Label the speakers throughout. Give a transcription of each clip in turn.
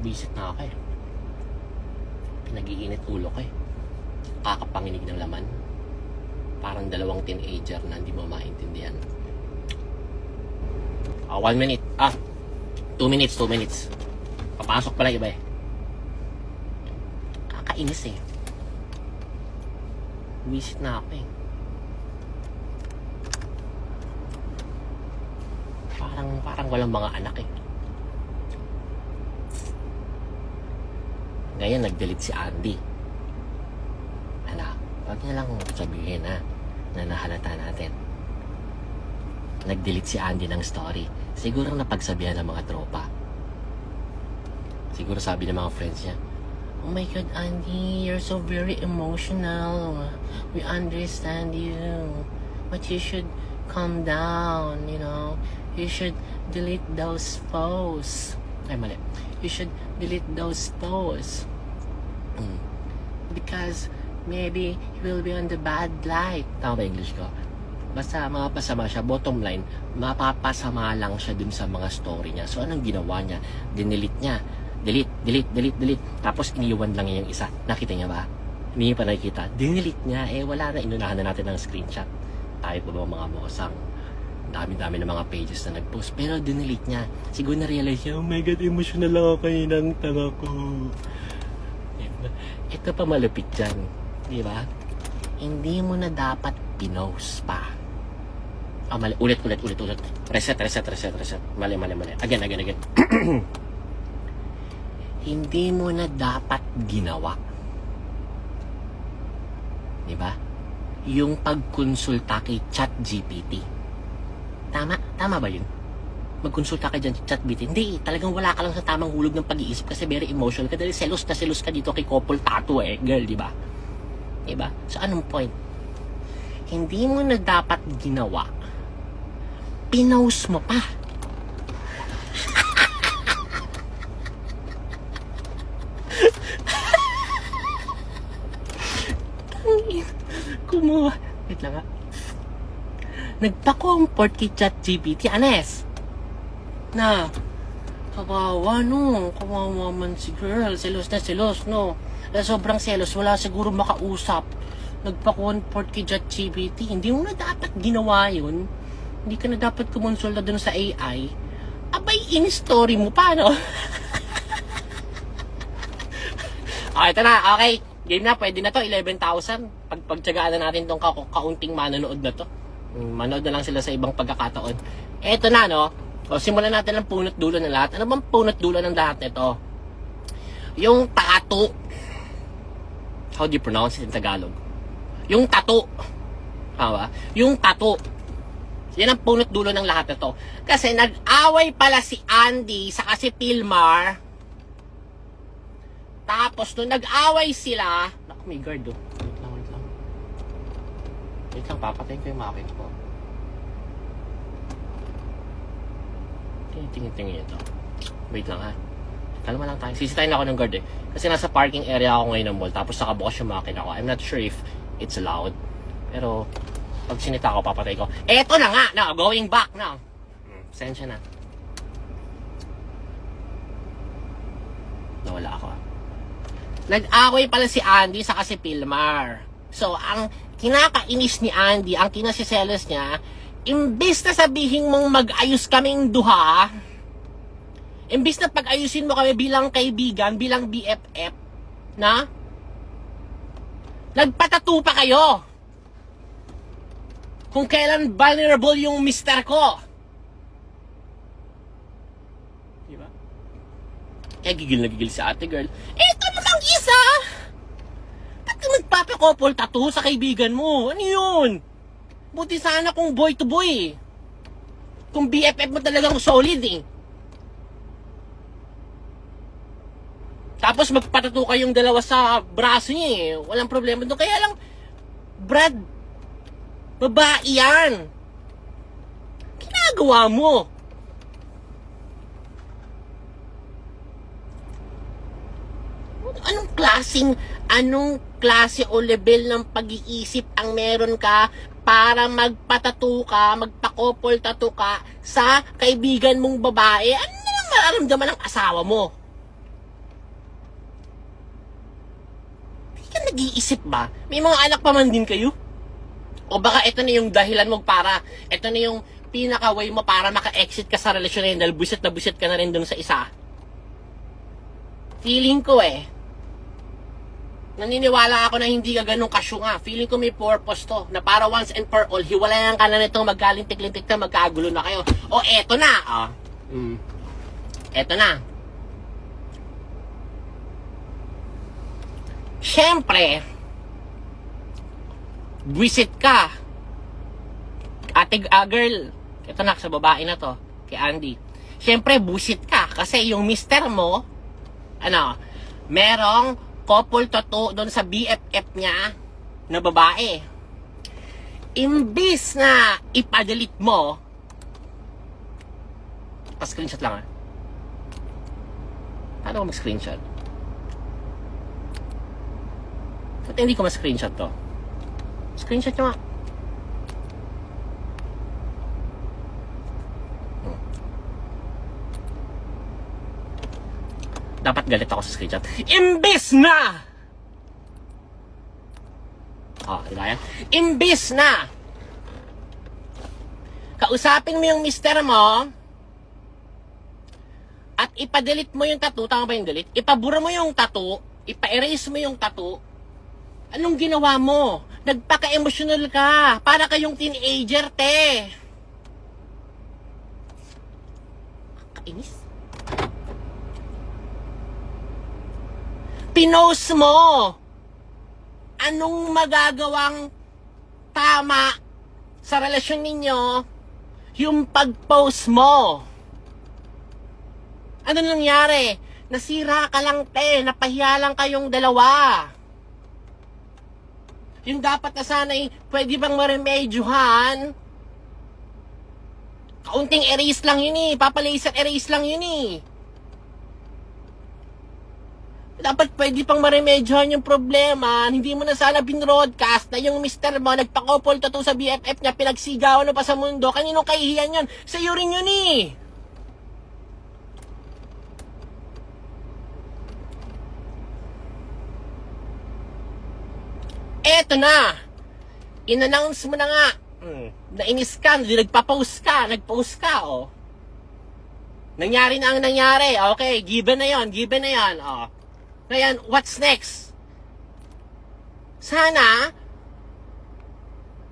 Speaker 1: Visit na ako eh. Nag-iinit ulo ko eh. Kakapanginig ng laman. Parang dalawang teenager na hindi mo maintindihan. 1 minute. 2 minutes. Papasok pala iba eh. Kakainis eh. Visit na ako eh. Parang walang mga anak eh. Ngayon nag-delete si Andy. Huwag niya lang sabihin na nahalata natin. Nag-delete si Andy ng story. Siguro napagsabihan ng mga tropa. Siguro sabi ng mga friends niya, "Oh my God, Andy, you're so very emotional. We understand you. But you should calm down, you know. You should delete those posts." Ay, mali. You should delete those posts. Because maybe he will be on the bad light. Tama ba English ko? Basta mapasama siya. Bottom line, mapapasama lang siya dun sa mga story niya. So, anong ginawa niya? Dinelete niya. Delete. Tapos, iniwan lang niya yung isa. Nakita niya ba? Hindi niya pa nakikita. Dinelete niya. Wala na. Inunahan na natin ng screenshot. Tayo po ba mga bosang? Dami-dami ng mga pages na nag-post. Pero, dinelete niya. Siguro na-realize niya, oh my God, emotional lang ako kaninang tanga ko. Ito pa malupit dyan. Di ba? Hindi mo na dapat pinost pa. Mali. Ulit. Reset. Mali. Again. Hindi mo na dapat ginawa. Di ba? Yung pagkonsulta kay ChatGPT. Tama ba yun? Magkonsulta ka dyan sa ChatGPT. Hindi, talagang wala ka lang sa tamang hulog ng pag-iisip kasi very emotional ka. Dahil selos ka dito kay couple tattoo girl, di ba? Diba? So, anong point? Hindi mo na dapat ginawa. Pinost mo pa. Kumuha. Wait lang ha. Nagpa-comfort kay ChatGPT. Anes. Na. Kawawa man si girl. Selos na selos, no? Sobrang selos, wala siguro makausap. Nagpa-comfort kay ChatGPT. Hindi mo na dapat ginawa yun. Hindi ka na dapat kumonsulta dun sa AI. Abay, in-story mo pa, no? Okay, ito na. Okay. Game na. Pwede na to. 11,000. Pagtsagaan na natin tong kaunting manonood na to. Manood na lang sila sa ibang pagkakataon. Eto na, no? O, simulan natin ang punot dulo ng lahat. Ano bang punot dulo ng lahat nito? Yung tattoo. How do you pronounce it in Tagalog? Yung tattoo. Tama? Yung tattoo. Yan ang punot dulo ng lahat nito. Kasi nag-away pala si Andy sa si Pilmar. Tapos nung nag-away sila, naku, may guard oh. Wait lang, papatayin ko yung makin ko. Tingin ito. Wait lang ha. Kalma lang tayo. Sisitayin ako ng guard eh. Kasi nasa parking area ako ngayon ng mall. Tapos nakabukas yung makina ko. I'm not sure if it's allowed. Pero, pag sinita ko, papatay ko. Eto na nga! Now, going back now. Sensya na. Nawala ako. Nag-away pala si Andy sa si Pilmar. So, ang kinakainis ni Andy, ang kinasiselos niya, imbis na sabihin mong mag-ayos kaming duha, imbis na pag-ayusin mo kami bilang kaibigan, bilang BFF, na nagpatattoo pa kayo kung kailan vulnerable yung mister ko. Diba? Kaya gigil na gigil si ate girl. Ito namang isa! Ba't ka magpapakopol tattoo sa kaibigan mo? Ano yun? Buti sana kung boy to boy. Kung BFF mo talagang solid eh. Tapos magpatato kayong dalawa sa braso niya eh. Walang problema doon. Kaya lang, Brad, babae yan. Ginagawa mo. Anong klase o level ng pag-iisip ang meron ka para magpatato ka, magpa-couple tattoo ka sa kaibigan mong babae? Ano naman mararamdaman ng asawa mo? ka nag-iisip ba? May mga anak pa man din kayo? O baka ito na yung dahilan mo para, ito na yung pinaka-way mo para maka-exit ka sa relasyon na yun dahil busit na busit ka na rin dun sa isa. Feeling ko naniniwala ako na hindi ka ganun kasyunga. Feeling ko may purpose to, na para once and for all, hiwalayan ka na nitong magkalintik-lintik na magkagulo na kayo. O eto na, eto na. Siyempre, buwisit ka. Girl, ito na, sa babae na to, kay Andy. Siyempre, buwisit ka. Kasi yung mister mo, merong couple tattoo doon sa BFF niya na babae. Imbis na ipadelete mo, pa-screenshot lang Paano ko mag-screenshot? Ba't hindi ko ma-screenshot to? Screenshot nyo nga. Dapat galit ako sa screenshot. Imbis na! Diba yan? Imbis na! Kausapin mo yung mister mo at ipa-delete mo yung tattoo. Tama ba yung delete? Ipabura mo yung tattoo. Ipa-erase mo yung tattoo. Anong ginawa mo? Nagpaka-emotional ka. Para kayong teenager, te. Kainis. Pinost mo. Anong magagawang tama sa relasyon ninyo yung pag-post mo? Ano nangyari? Nasira ka lang, te. Napahiya lang kayong dalawa. Yung dapat na sana'y pwede bang maremedyohan? Kaunting erase lang yun Papalaser erase lang yun Dapat pwede pang maremedyohan yung problema. Hindi mo na sana binroadcast na yung mister mo nagpa-couple tattoo sa BFF niya, pinagsigawan na pa sa mundo. Kaninong kahihiyan yun? Sa'yo rin yun Eto na. In-announce mo na nga. Nainis ka, nagpost ka, Nangyari na ang nangyari. Okay, given na yon. Ngayon, what's next? Sana,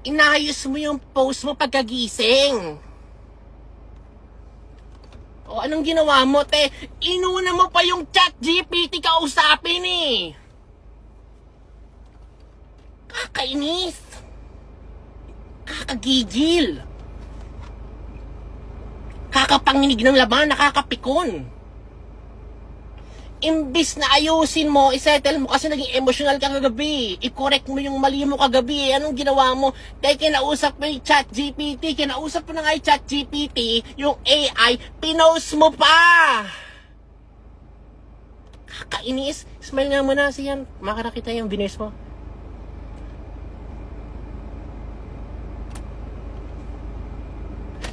Speaker 1: inayos mo yung post mo pagkagising. Anong ginawa mo, te? Inuna mo pa yung ChatGPT kausapin Kakainis. Kakagigil. Kakapanginig ng laban, nakakapikon. Imbis na ayusin mo, isettle mo kasi naging emotional ka kagabi. I-correct mo yung mali mo kagabi. Anong ginawa mo? Dahil kinausap mo yung ChatGPT, kinausap mo na nga yung ChatGPT, yung AI, pinost mo pa! Kakainis. Smile nga muna siyan. Makarakita yung binis mo.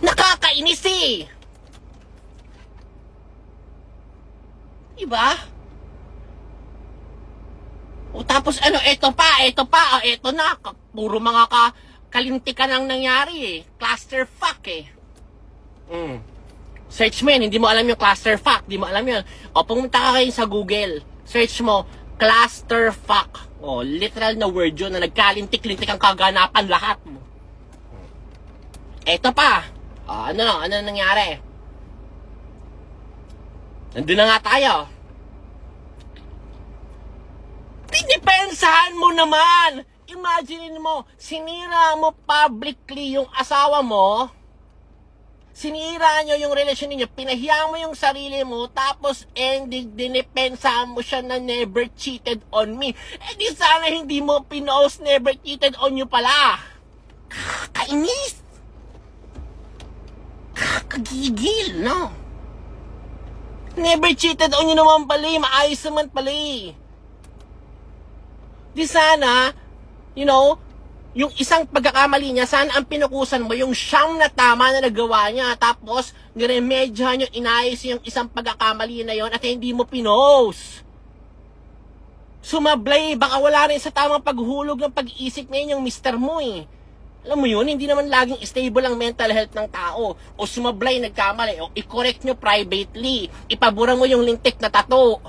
Speaker 1: Nakakainis Diba? Tapos eto na, puro mga kalintikan ang nangyari Clusterfuck Search mo yan, hindi mo alam yung clusterfuck, di mo alam yun. Pumunta ka kayo sa Google, search mo, clusterfuck. Literal na word yun na nagkalintik-lintik ang kaganapan lahat mo. Eto pa, ano nangyari? Nandun na nga tayo. Pinipensahan mo naman. Imagine mo, sinira mo publicly yung asawa mo. Sinira nyo yung relasyon niyo. Pinahiya mo yung sarili mo. Tapos ending, dinipensahan mo siya na never cheated on me. Di sana hindi mo pinost never cheated on you pala. Kakainis. Kakagigil, no? Never cheated on you naman pala, maayos naman pala Di sana, yung isang pagkakamali niya, sana ang pinukusan mo, yung siyam na tama na nagawa niya, tapos niremedyahan yung inayos yung isang pagkakamali na yon at hindi mo pinost. Sumablay, baka wala rin sa tamang paghulog ng pag-iisip ngayon yung mister mo eh. Alam mo yun, hindi naman laging stable ang mental health ng tao. O sumablay, nagkamali. O i-correct nyo privately. Ipabura mo yung lintik na tato.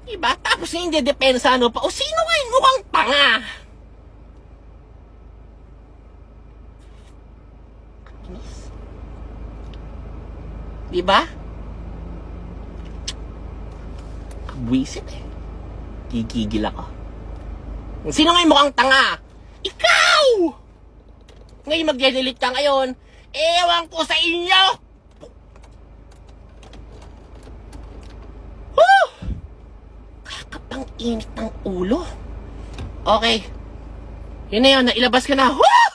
Speaker 1: Diba? Tapos hindi depensa ano pa. O sino ngayon mukhang tanga? Diba? Kabwisit eh. Gigigil ako. Sino ngayon mukhang tanga? Ikaw! Ngayon mag-delete ka ngayon. Ewan ko sa inyo! Woo! Kakapang init ng ulo. Okay. Yun na yun, nailabas ka na. Woo!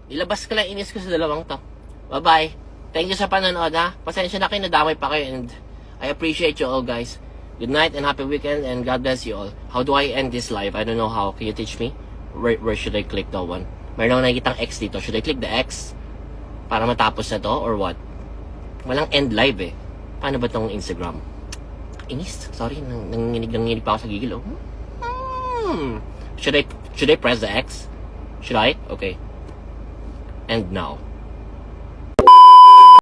Speaker 1: Ilabas ko lang inis ko sa dalawang to. Bye-bye. Thank you sa panonood ha. Pasensya na kayo, nadamay pa kayo and I appreciate you all guys. Good night and happy weekend and God bless you all. How do I end this live? I don't know how. Can you teach me? Where should I click that one? Meron akong nakikitang X dito. Should I click the X? Para matapos na to or what? Walang end live eh. Paano ba tong Instagram? Inis. Sorry, nanginginig pa ako sa gigil. Oh. Should I press the X? Should I? Okay. And now.